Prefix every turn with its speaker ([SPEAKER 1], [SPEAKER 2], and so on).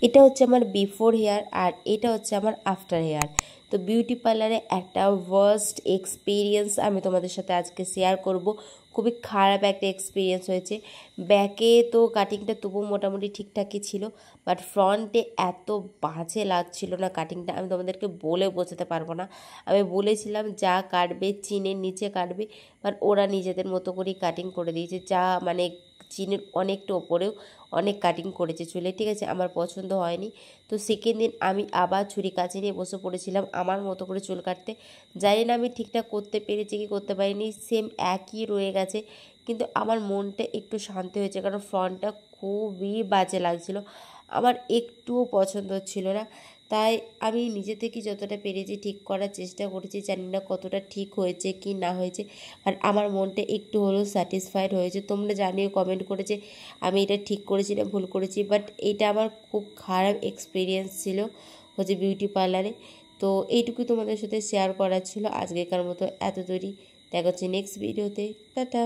[SPEAKER 1] এটা হচ্ছে আমার বিফোর হেয়ার আর এটা হচ্ছে আমার আফটার হেয়ার। তো বিউটি পার্লারে একটা ওয়ার্স্ট এক্সপিরিয়েন্স আমি তোমাদের সাথে আজকে শেয়ার করব। খুবই খারাপ একটা এক্সপিরিয়েন্স হয়েছে। ব্যাকে তো কাটিংটা তবু মোটামুটি ঠিকঠাকই ছিল, বাট ফ্রন্টে এত বাজে লাগছিল না কাটিংটা, আমি তোমাদেরকে বলে বোঝাতে পারবো না। আমি বলেছিলাম যা কাটবে চিনের নিচে কাটবে, বাট ওরা নিজেদের মতো করেই কাটিং করে দিয়েছে, যা মানে চিনের অনেকটা ওপরেও অনেক কাটিং করেছে চুলে, ঠিক আছে, আমার পছন্দ হয়নি। তো সেকেন্ড দিন আমি আবার ছুরি কাচি নিয়ে বসে পড়েছিলাম আমার মতো করে চুল কাটতে। জানি না আমি ঠিকঠাক করতে পেরেছি কি করতে পারিনি, সেম একই রয়ে গেছে, কিন্তু আমার মনটা একটু শান্তি হয়েছে, কারণ ফ্রন্টটা খুবই বাজে লাগছিল, আমার একটুও পছন্দ হচ্ছিল না। তাই আমি নিজে থেকে যতটা পেরেছি ঠিক করার চেষ্টা করেছি, জানি না কতটা ঠিক হয়েছে কি না হয়েছে, আর আমার মনটা একটু হলেও স্যাটিসফাইড হয়েছে। তোমরা জানিও কমেন্ট করেছে আমি এটা ঠিক করেছি না ভুল করেছি, বাট এটা আমার খুব খারাপ এক্সপিরিয়েন্স ছিল হচ্ছে বিউটি পার্লারে। তো এইটুকুই তোমাদের সাথে শেয়ার করার ছিল, আজকেকার মতো এত তৈরি। দেখা হচ্ছে নেক্সট ভিডিওতে। টাটা।